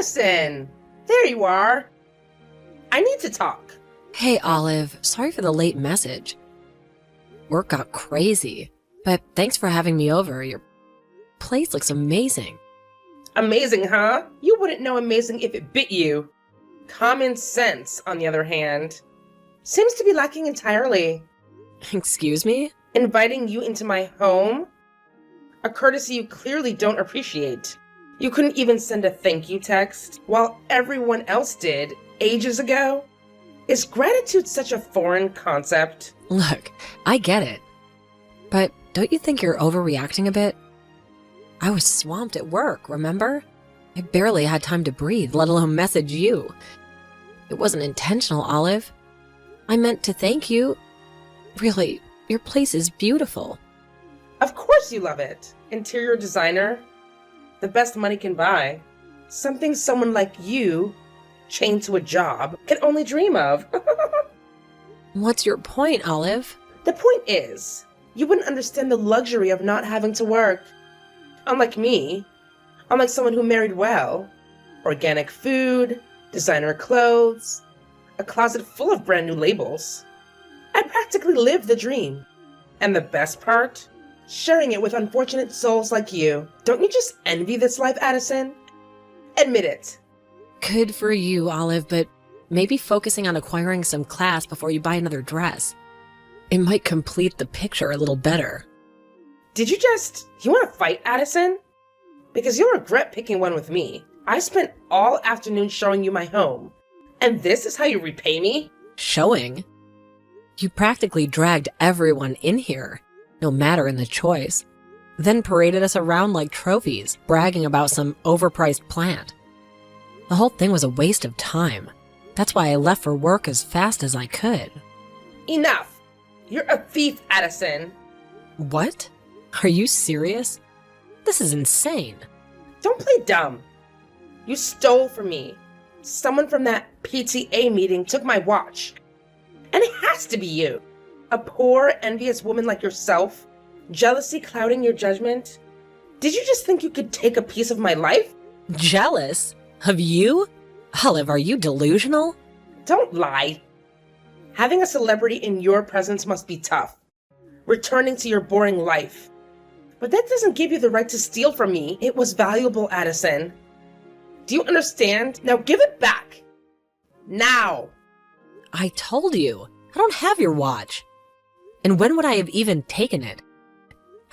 Addison! There you are. I need to talk. Hey, Olive. Sorry for the late message. Work got crazy, but thanks for having me over. Your place looks amazing. Amazing, huh? You wouldn't know amazing if it bit you. Common sense, on the other hand, seems to be lacking entirely. Excuse me? Inviting you into my home? A courtesy you clearly don't appreciate. You couldn't even send a thank you text, while everyone else did, ages ago? Is gratitude such a foreign concept? Look, I get it. But don't you think you're overreacting a bit? I was swamped at work, remember? I barely had time to breathe, let alone message you. It wasn't intentional, Olive. I meant to thank you. Really, your place is beautiful. Of course you love it. Interior designer. The best money can buy. Something someone like you, chained to a job, can only dream of. What's your point, Olive? The point is, you wouldn't understand the luxury of not having to work. Unlike me, unlike someone who married well, organic food, designer clothes, a closet full of brand new labels. I practically live the dream. And the best part? Sharing it with unfortunate souls like you. Don't you just envy this life, Addison? Admit it. Good for you, Olive, but maybe focusing on acquiring some class before you buy another dress. It might complete the picture a little better. You want to fight, Addison? Because you'll regret picking one with me. I spent all afternoon showing you my home. And this is how you repay me? Showing? You practically dragged everyone in here, no matter in the choice, then paraded us around like trophies, bragging about some overpriced plant. The whole thing was a waste of time. That's why I left for work as fast as I could. Enough! You're a thief, Addison. What? Are you serious? This is insane. Don't play dumb. You stole from me. Someone from that PTA meeting took my watch. And it has to be you. A poor, envious woman like yourself. Jealousy clouding your judgment. Did you just think you could take a piece of my life? Jealous? Of you? Olive, are you delusional? Don't lie. Having a celebrity in your presence must be tough. Returning to your boring life. But that doesn't give you the right to steal from me. It was valuable, Addison. Do you understand? Now give it back. Now. I told you. I don't have your watch. And when would I have even taken it?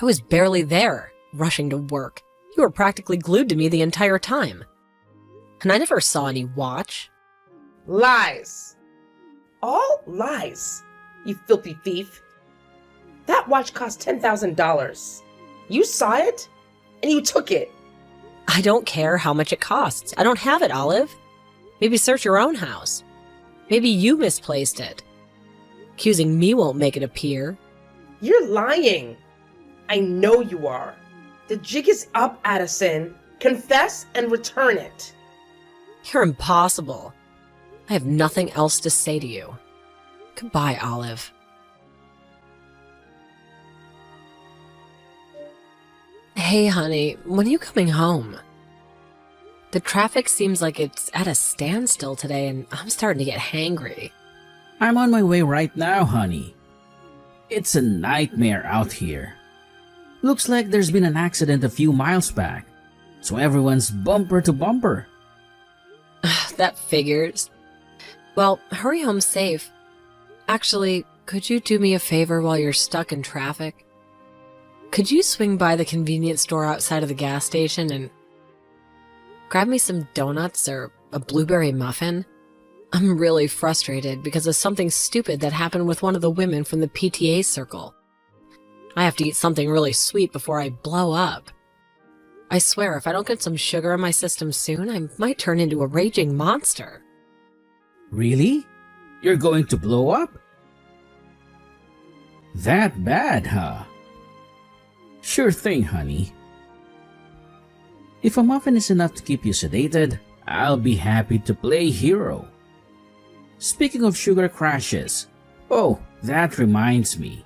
I was barely there, rushing to work. You were practically glued to me the entire time. And I never saw any watch. Lies. All lies, you filthy thief. That watch cost $10,000. You saw it, and you took it. I don't care how much it costs. I don't have it, Olive. Maybe search your own house. Maybe you misplaced it. Accusing me won't make it appear. You're lying. I know you are. The jig is up, Addison. Confess and return it. You're impossible. I have nothing else to say to you. Goodbye, Olive. Hey, honey, when are you coming home? The traffic seems like it's at a standstill today, and I'm starting to get hangry. I'm on my way right now, honey. It's a nightmare out here. Looks like there's been an accident a few miles back, so everyone's bumper to bumper. That figures. Well, hurry home safe. Actually, could you do me a favor while you're stuck in traffic? Could you swing by the convenience store outside of the gas station and grab me some donuts or a blueberry muffin? I'm really frustrated because of something stupid that happened with one of the women from the PTA circle. I have to eat something really sweet before I blow up. I swear, if I don't get some sugar in my system soon, I might turn into a raging monster. Really? You're going to blow up? That bad, huh? Sure thing, honey. If a muffin is enough to keep you sedated, I'll be happy to play hero. Speaking of sugar crashes, oh, that reminds me.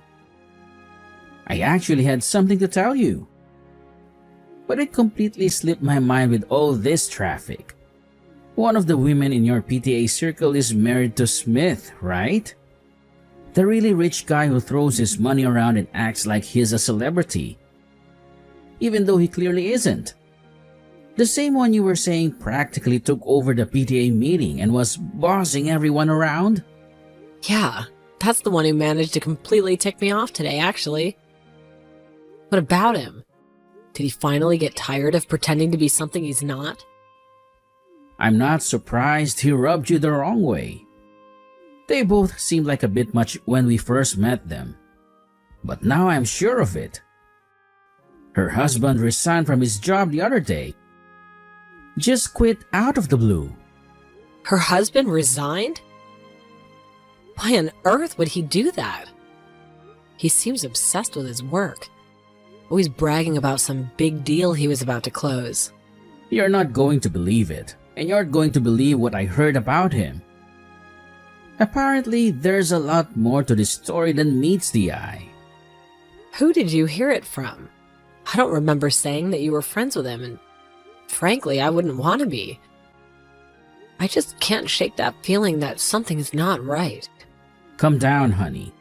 I actually had something to tell you. But it completely slipped my mind with all this traffic. One of the women in your PTA circle is married to Smith, right? The really rich guy who throws his money around and acts like he's a celebrity, even though he clearly isn't. The same one you were saying practically took over the PTA meeting and was bossing everyone around? Yeah, that's the one who managed to completely tick me off today, actually. What about him? Did he finally get tired of pretending to be something he's not? I'm not surprised he rubbed you the wrong way. They both seemed like a bit much when we first met them. But now I'm sure of it. Her husband resigned from his job the other day. Just quit out of the blue. Her husband resigned? Why on earth would he do that? He seems obsessed with his work, always bragging about some big deal he was about to close. You're not going to believe it, and you're going to believe what I heard about him. Apparently, there's a lot more to this story than meets the eye. Who did you hear it from? I don't remember saying that you were friends with him, and frankly, I wouldn't want to be. I just can't shake that feeling that something's not right. Calm down, honey.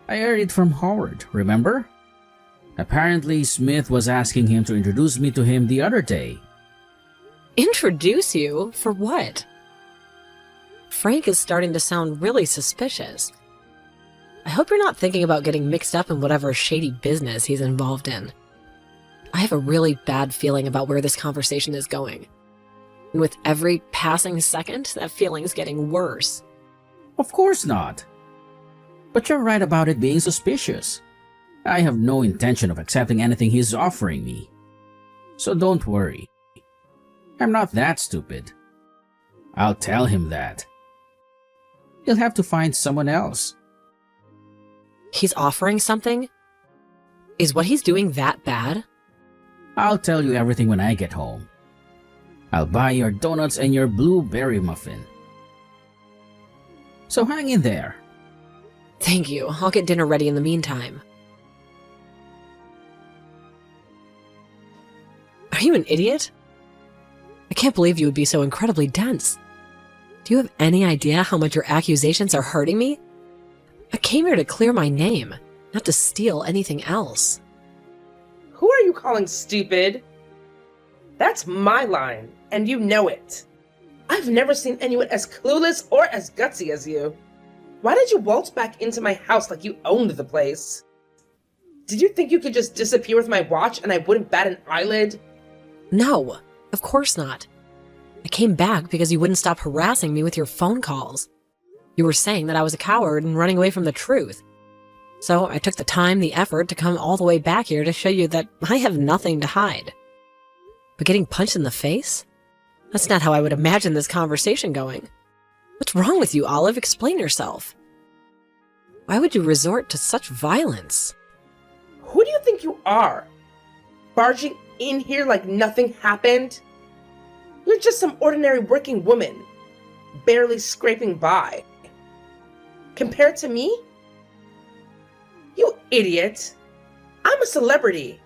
I heard it from Howard, remember? Apparently, Smith was asking him to introduce me to him the other day. Introduce you? For what? Frank is starting to sound really suspicious. I hope you're not thinking about getting mixed up in whatever shady business he's involved in. I have a really bad feeling about where this conversation is going. And with every passing second, that feeling's getting worse. Of course not. But you're right about it being suspicious. I have no intention of accepting anything he's offering me. So don't worry. I'm not that stupid. I'll tell him that. He'll have to find someone else. He's offering something? Is what he's doing that bad? I'll tell you everything when I get home. I'll buy your donuts and your blueberry muffin. So hang in there. Thank you. I'll get dinner ready in the meantime. Are you an idiot? I can't believe you would be so incredibly dense. Do you have any idea how much your accusations are hurting me? I came here to clear my name, not to steal anything else. Who are you calling stupid? That's my line, and you know it. I've never seen anyone as clueless or as gutsy as you. Why did you waltz back into my house like you owned the place? Did you think you could just disappear with my watch and I wouldn't bat an eyelid? No, of course not. I came back because you wouldn't stop harassing me with your phone calls. You were saying that I was a coward and running away from the truth. So I took the time, the effort to come all the way back here to show you that I have nothing to hide. But getting punched in the face? That's not how I would imagine this conversation going. What's wrong with you, Olive? Explain yourself. Why would you resort to such violence? Who do you think you are? Barging in here like nothing happened? You're just some ordinary working woman, barely scraping by. Compared to me? You idiot. I'm a celebrity.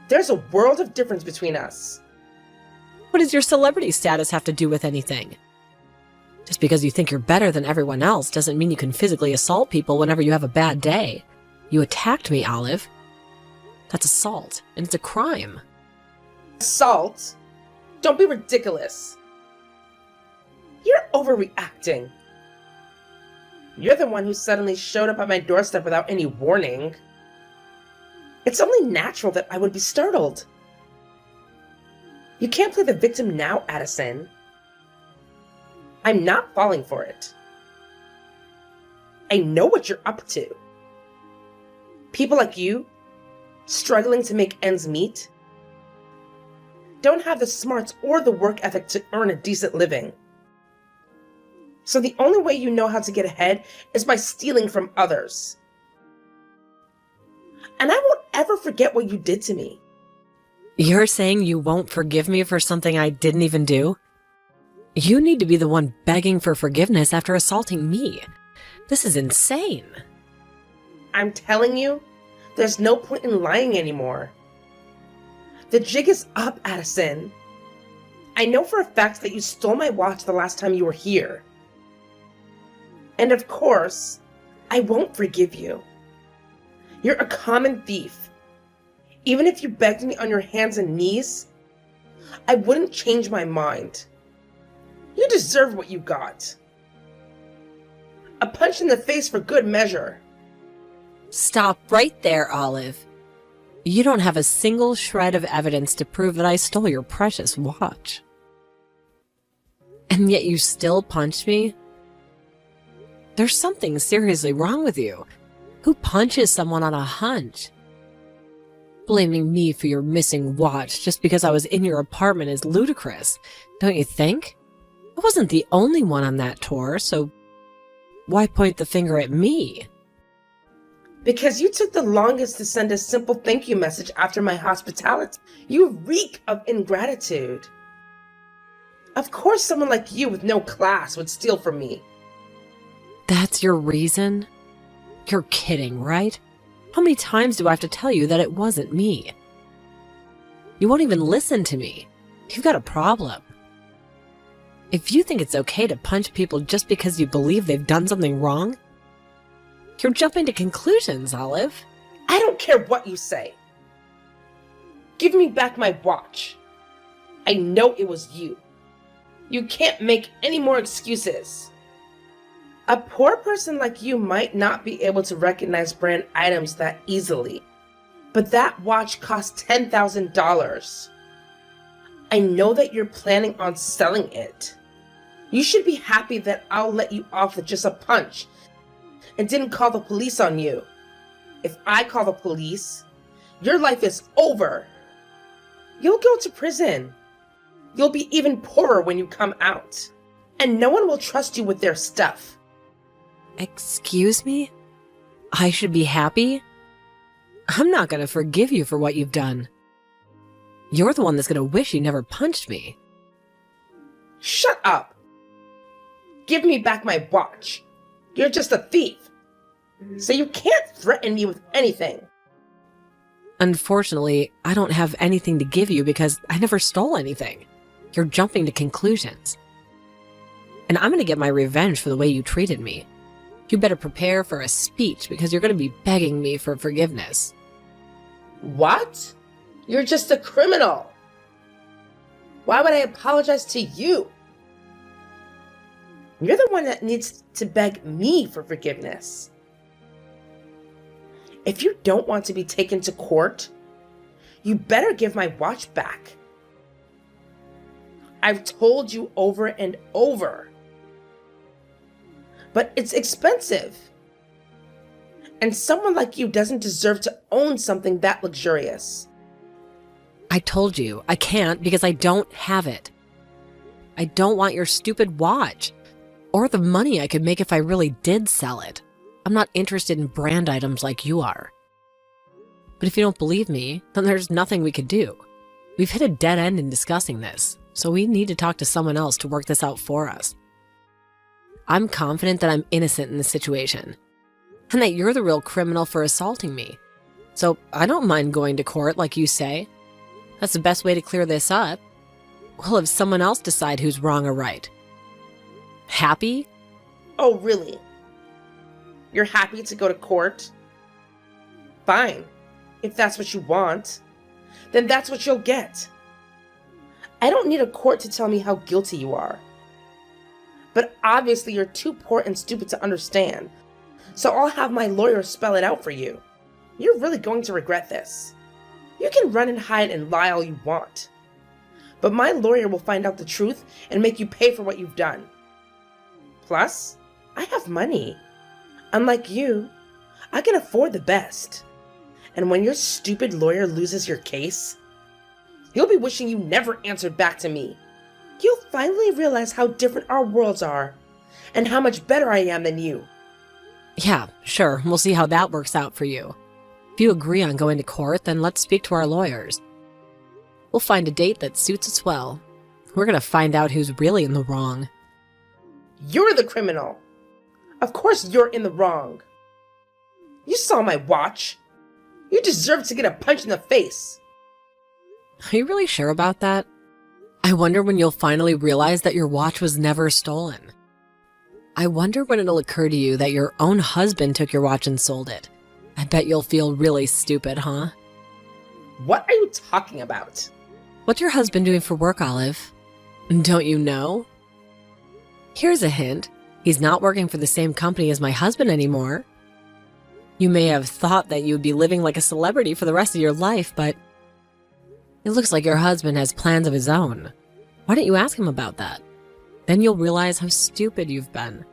There's a world of difference between us. What does your celebrity status have to do with anything? Just because you think you're better than everyone else doesn't mean you can physically assault people whenever you have a bad day. You attacked me, Olive. That's assault, and it's a crime. Assault? Don't be ridiculous. You're overreacting. You're the one who suddenly showed up at my doorstep without any warning. It's only natural that I would be startled. You can't play the victim now, Addison. I'm not falling for it. I know what you're up to. People like you, struggling to make ends meet, don't have the smarts or the work ethic to earn a decent living. So the only way you know how to get ahead is by stealing from others. And I won't ever forget what you did to me. You're saying you won't forgive me for something I didn't even do? You need to be the one begging for forgiveness after assaulting me. This is insane. I'm telling you, there's no point in lying anymore. The jig is up, Addison. I know for a fact that you stole my watch the last time you were here. And of course, I won't forgive you. You're a common thief. Even if you begged me on your hands and knees, I wouldn't change my mind. You deserve what you got. A punch in the face for good measure. Stop right there, Olive. You don't have a single shred of evidence to prove that I stole your precious watch. And yet you still punched me? There's something seriously wrong with you. Who punches someone on a hunch? Blaming me for your missing watch just because I was in your apartment is ludicrous, don't you think? I wasn't the only one on that tour, so why point the finger at me? Because you took the longest to send a simple thank you message after my hospitality. You reek of ingratitude. Of course someone like you with no class would steal from me. That's your reason? You're kidding, right? How many times do I have to tell you that it wasn't me? You won't even listen to me. You've got a problem. If you think it's okay to punch people just because you believe they've done something wrong, you're jumping to conclusions, Olive. I don't care what you say. Give me back my watch. I know it was you. You can't make any more excuses. A poor person like you might not be able to recognize brand items that easily, but that watch cost $10,000. I know that you're planning on selling it. You should be happy that I'll let you off with just a punch and didn't call the police on you. If I call the police, your life is over. You'll go to prison. You'll be even poorer when you come out, and no one will trust you with their stuff. Excuse me? I should be happy? I'm not going to forgive you for what you've done. You're the one that's going to wish you never punched me. Shut up. Give me back my watch. You're just a thief. So you can't threaten me with anything. Unfortunately, I don't have anything to give you because I never stole anything. You're jumping to conclusions. And I'm going to get my revenge for the way you treated me. You better prepare for a speech because you're going to be begging me for forgiveness. What? You're just a criminal. Why would I apologize to you? You're the one that needs to beg me for forgiveness. If you don't want to be taken to court, you better give my watch back. I've told you over and over. But it's expensive. And someone like you doesn't deserve to own something that luxurious. I told you, I can't because I don't have it. I don't want your stupid watch. Or the money I could make if I really did sell it. I'm not interested in brand items like you are. But if you don't believe me, then there's nothing we could do. We've hit a dead end in discussing this, so we need to talk to someone else to work this out for us. I'm confident that I'm innocent in this situation, and that you're the real criminal for assaulting me. So I don't mind going to court like you say. That's the best way to clear this up. We'll have someone else decide who's wrong or right. Happy? Oh, really? You're happy to go to court? Fine. If that's what you want, then that's what you'll get. I don't need a court to tell me how guilty you are. But obviously you're too poor and stupid to understand, so I'll have my lawyer spell it out for you. You're really going to regret this. You can run and hide and lie all you want, but my lawyer will find out the truth and make you pay for what you've done. Plus, I have money. Unlike you, I can afford the best. And when your stupid lawyer loses your case, you'll be wishing you never answered back to me. You'll finally realize how different our worlds are, and how much better I am than you. Yeah, sure, we'll see how that works out for you. If you agree on going to court, then let's speak to our lawyers. We'll find a date that suits us well. We're gonna find out who's really in the wrong. You're the criminal. Of course you're in the wrong. You saw my watch. You deserve to get a punch in the face. Are you really sure about that? I wonder when you'll finally realize that your watch was never stolen. I wonder when it'll occur to you that your own husband took your watch and sold it. I bet you'll feel really stupid, huh? What are you talking about? What's your husband doing for work, Olive? Don't you know? Here's a hint. He's not working for the same company as my husband anymore. You may have thought that you would be living like a celebrity for the rest of your life, but it looks like your husband has plans of his own. Why don't you ask him about that? Then you'll realize how stupid you've been.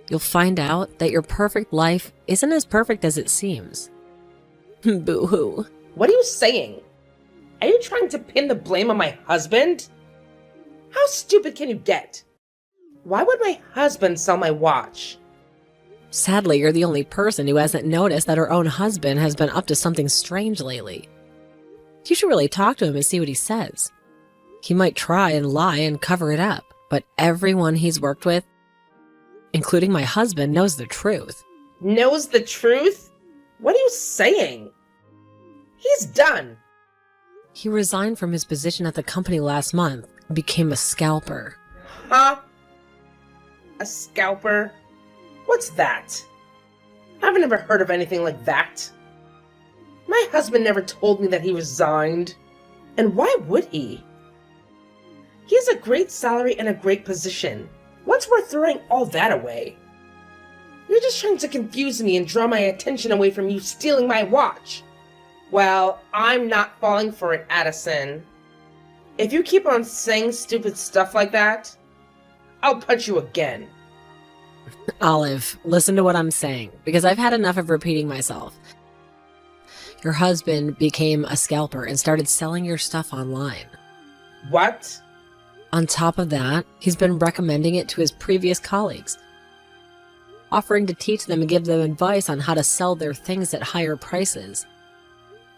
You'll find out that your perfect life isn't as perfect as it seems. Boo-hoo. What are you saying? Are you trying to pin the blame on my husband? How stupid can you get? Why would my husband sell my watch? Sadly, you're the only person who hasn't noticed that her own husband has been up to something strange lately. You should really talk to him and see what he says. He might try and lie and cover it up, but everyone he's worked with, including my husband, knows the truth. Knows the truth? What are you saying? He's done. He resigned from his position at the company last month and became a scalper. Huh? A scalper? What's that? I've never heard of anything like that. My husband never told me that he resigned. And why would he? He has a great salary and a great position. What's worth throwing all that away? You're just trying to confuse me and draw my attention away from you stealing my watch. Well, I'm not falling for it, Addison. If you keep on saying stupid stuff like that, I'll punch you again. Olive, listen to what I'm saying, because I've had enough of repeating myself. Your husband became a scalper and started selling your stuff online. What? On top of that, he's been recommending it to his previous colleagues, offering to teach them and give them advice on how to sell their things at higher prices.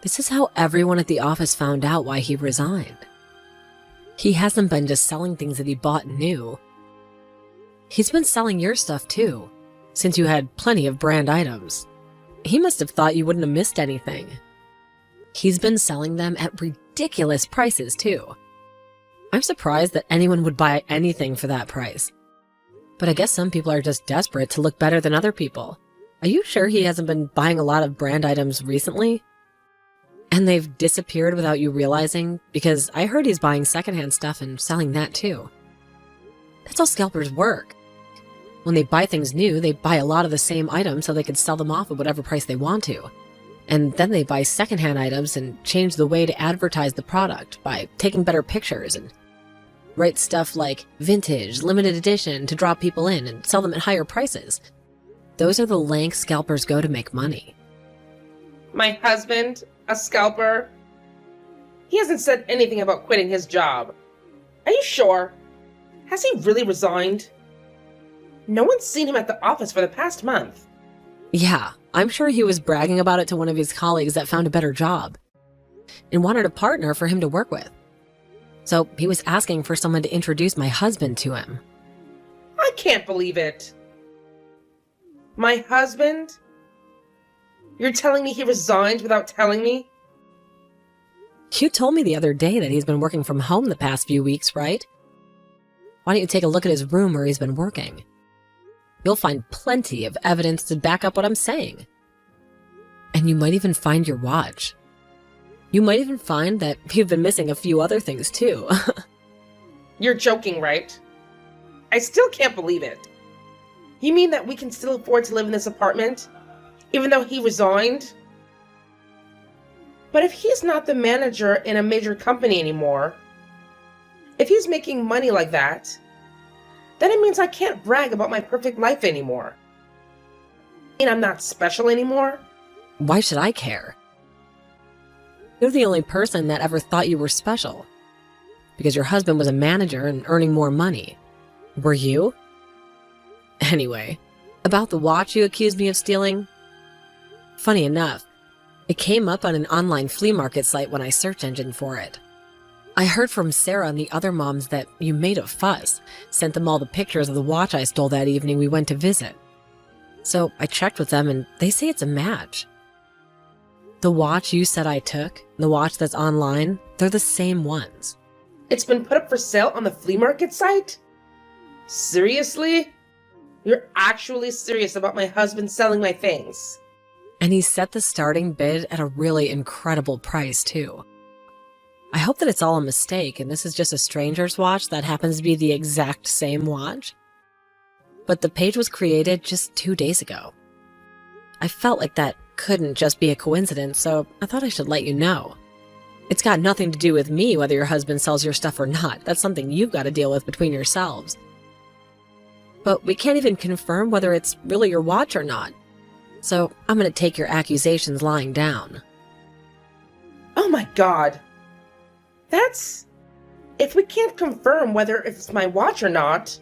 This is how everyone at the office found out why he resigned. He hasn't been just selling things that he bought new. He's been selling your stuff too, since you had plenty of brand items. He must have thought you wouldn't have missed anything. He's been selling them at ridiculous prices too. I'm surprised that anyone would buy anything for that price. But I guess some people are just desperate to look better than other people. Are you sure he hasn't been buying a lot of brand items recently? And they've disappeared without you realizing? Because I heard he's buying secondhand stuff and selling that too. That's how scalpers work. When they buy things new, they buy a lot of the same items so they can sell them off at whatever price they want to. And then they buy secondhand items and change the way to advertise the product by taking better pictures and write stuff like vintage, limited edition to draw people in and sell them at higher prices. Those are the lengths scalpers go to make money. My husband, a scalper? He hasn't said anything about quitting his job. Are you sure? Has he really resigned? No one's seen him at the office for the past month. Yeah, I'm sure he was bragging about it to one of his colleagues that found a better job and wanted a partner for him to work with. So he was asking for someone to introduce my husband to him. I can't believe it. My husband? You're telling me he resigned without telling me? You told me the other day that he's been working from home the past few weeks, right? Why don't you take a look at his room where he's been working? You'll find plenty of evidence to back up what I'm saying. And you might even find your watch. You might even find that you've been missing a few other things too. You're joking, right? I still can't believe it. You mean that we can still afford to live in this apartment, even though he resigned? But if he's not the manager in a major company anymore, if he's making money like that, then it means I can't brag about my perfect life anymore. And I'm not special anymore? Why should I care? You're the only person that ever thought you were special. Because your husband was a manager and earning more money. Were you? Anyway, about the watch you accused me of stealing? Funny enough, it came up on an online flea market site when I search engine for it. I heard from Sarah and the other moms that you made a fuss, sent them all the pictures of the watch I stole that evening we went to visit. So I checked with them and they say it's a match. The watch you said I took, the watch that's online, they're the same ones. It's been put up for sale on the flea market site? Seriously? You're actually serious about my husband selling my things? And he set the starting bid at a really incredible price, too. I hope that it's all a mistake and this is just a stranger's watch that happens to be the exact same watch. But the page was created just 2 days ago. I felt like that couldn't just be a coincidence, so I thought I should let you know. It's got nothing to do with me whether your husband sells your stuff or not. That's something you've got to deal with between yourselves. But we can't even confirm whether it's really your watch or not. So I'm going to take your accusations lying down. Oh my god. If we can't confirm whether it's my watch or not,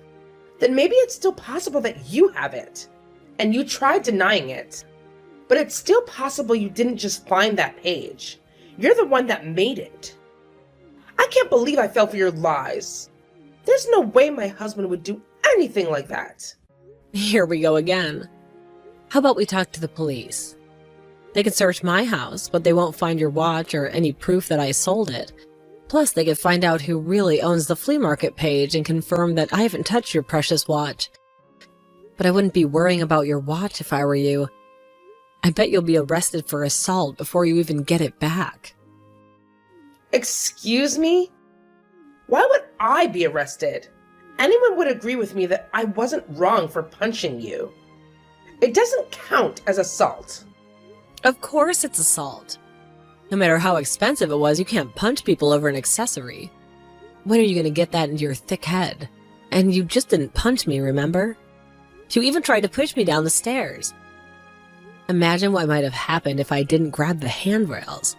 then maybe it's still possible that you have it. And you tried denying it. But it's still possible you didn't just find that page. You're the one that made it. I can't believe I fell for your lies. There's no way my husband would do anything like that. Here we go again. How about we talk to the police? They could search my house, but they won't find your watch or any proof that I sold it. Plus, they could find out who really owns the flea market page and confirm that I haven't touched your precious watch. But I wouldn't be worrying about your watch if I were you. I bet you'll be arrested for assault before you even get it back. Excuse me? Why would I be arrested? Anyone would agree with me that I wasn't wrong for punching you. It doesn't count as assault. Of course it's assault. No matter how expensive it was, you can't punch people over an accessory. When are you going to get that into your thick head? And you just didn't punch me, remember? You even tried to push me down the stairs. Imagine what might have happened if I didn't grab the handrails.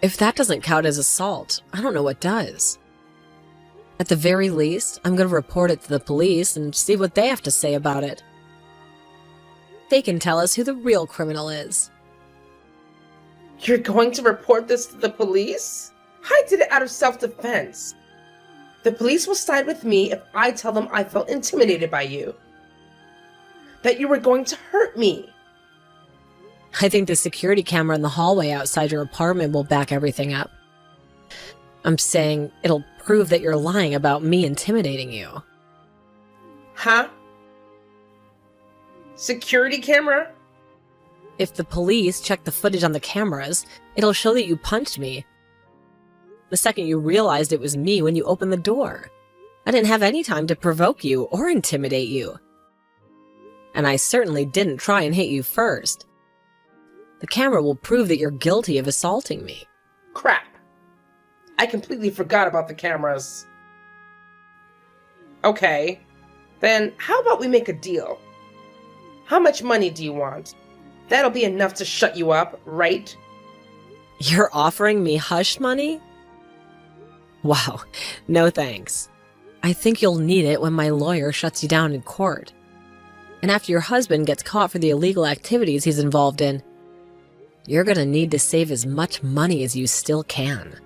If that doesn't count as assault, I don't know what does. At the very least, I'm going to report it to the police and see what they have to say about it. They can tell us who the real criminal is. You're going to report this to the police? I did it out of self-defense. The police will side with me if I tell them I felt intimidated by you. That you were going to hurt me. I think the security camera in the hallway outside your apartment will back everything up. I'm saying it'll prove that you're lying about me intimidating you. Huh? Security camera? If the police check the footage on the cameras, it'll show that you punched me. The second you realized it was me when you opened the door. I didn't have any time to provoke you or intimidate you. And I certainly didn't try and hit you first. The camera will prove that you're guilty of assaulting me. Crap. I completely forgot about the cameras. Okay, then how about we make a deal? How much money do you want? That'll be enough to shut you up, right? You're offering me hush money? Wow, no thanks. I think you'll need it when my lawyer shuts you down in court. And after your husband gets caught for the illegal activities he's involved in, you're gonna need to save as much money as you still can.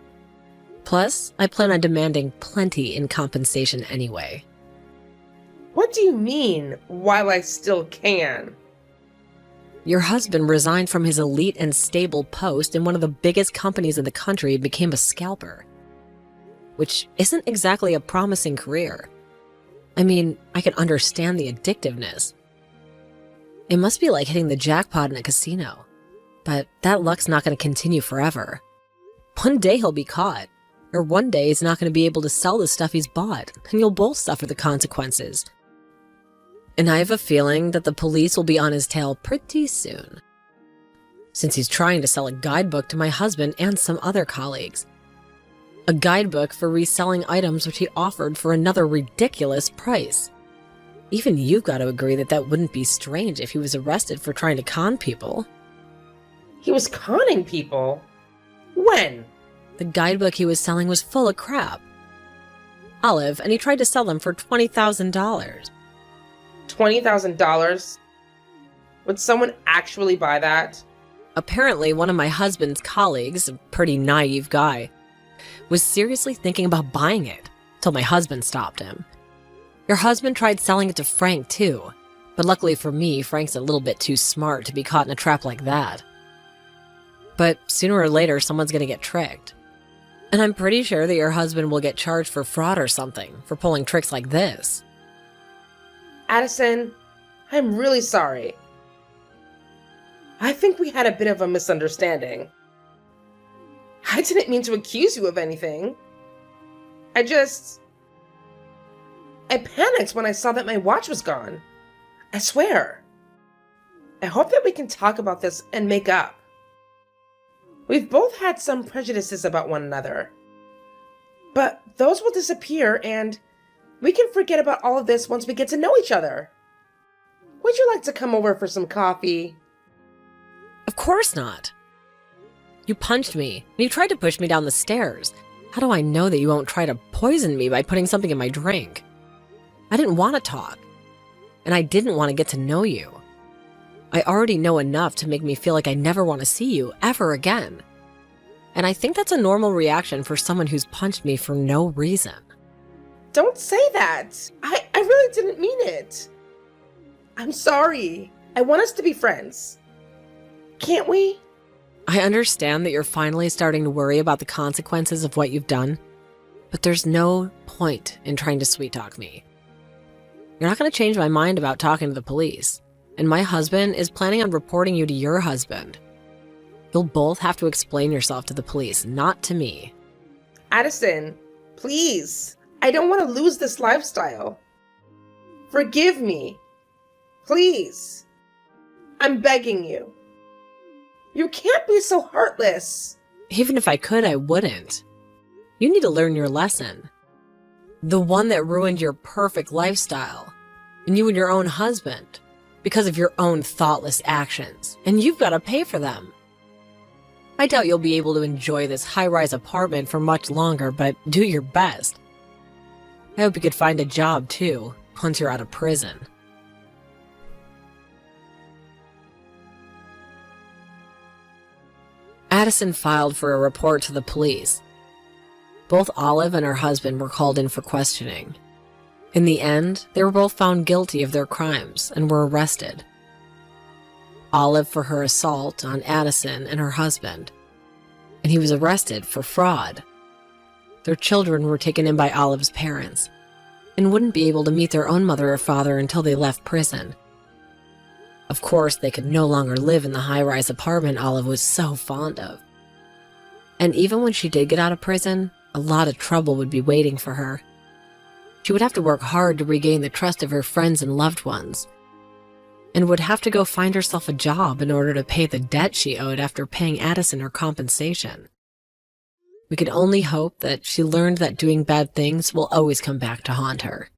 Plus, I plan on demanding plenty in compensation anyway. What do you mean, while I still can? Your husband resigned from his elite and stable post in one of the biggest companies in the country and became a scalper. Which isn't exactly a promising career. I mean, I can understand the addictiveness. It must be like hitting the jackpot in a casino. But that luck's not going to continue forever. One day he'll be caught. Or one day he's not going to be able to sell the stuff he's bought, and you'll both suffer the consequences. And I have a feeling that the police will be on his tail pretty soon. Since he's trying to sell a guidebook to my husband and some other colleagues. A guidebook for reselling items which he offered for another ridiculous price. Even you've got to agree that that wouldn't be strange if he was arrested for trying to con people. He was conning people? When? The guidebook he was selling was full of crap. Olive, and he tried to sell them for $20,000. $20,000? Would someone actually buy that? Apparently, one of my husband's colleagues, a pretty naive guy, was seriously thinking about buying it, till my husband stopped him. Your husband tried selling it to Frank, too. But luckily for me, Frank's a little bit too smart to be caught in a trap like that. But sooner or later, someone's gonna get tricked. And I'm pretty sure that your husband will get charged for fraud or something for pulling tricks like this. Addison, I'm really sorry. I think we had a bit of a misunderstanding. I didn't mean to accuse you of anything. I panicked when I saw that my watch was gone. I swear. I hope that we can talk about this and make up. We've both had some prejudices about one another. But those will disappear and we can forget about all of this once we get to know each other. Would you like to come over for some coffee? Of course not. You punched me, and you tried to push me down the stairs. How do I know that you won't try to poison me by putting something in my drink? I didn't want to talk, and I didn't want to get to know you. I already know enough to make me feel like I never want to see you ever again. And I think that's a normal reaction for someone who's punched me for no reason. Don't say that. I really didn't mean it. I'm sorry. I want us to be friends. Can't we? I understand that you're finally starting to worry about the consequences of what you've done, but there's no point in trying to sweet-talk me. You're not going to change my mind about talking to the police, and my husband is planning on reporting you to your husband. You'll both have to explain yourself to the police, not to me. Addison, please. I don't want to lose this lifestyle. Forgive me. Please. I'm begging you. You can't be so heartless. Even if I could, I wouldn't. You need to learn your lesson. The one that ruined your perfect lifestyle. And you and your own husband. Because of your own thoughtless actions. And you've got to pay for them. I doubt you'll be able to enjoy this high-rise apartment for much longer, but do your best. I hope you could find a job, too, once you're out of prison. Addison filed for a report to the police. Both Olive and her husband were called in for questioning. In the end, they were both found guilty of their crimes and were arrested. Olive for her assault on Addison and her husband, and he was arrested for fraud. Their children were taken in by Olive's parents and wouldn't be able to meet their own mother or father until they left prison. Of course, they could no longer live in the high-rise apartment Olive was so fond of. And even when she did get out of prison, a lot of trouble would be waiting for her. She would have to work hard to regain the trust of her friends and loved ones, and would have to go find herself a job in order to pay the debt she owed after paying Addison her compensation. We could only hope that she learned that doing bad things will always come back to haunt her.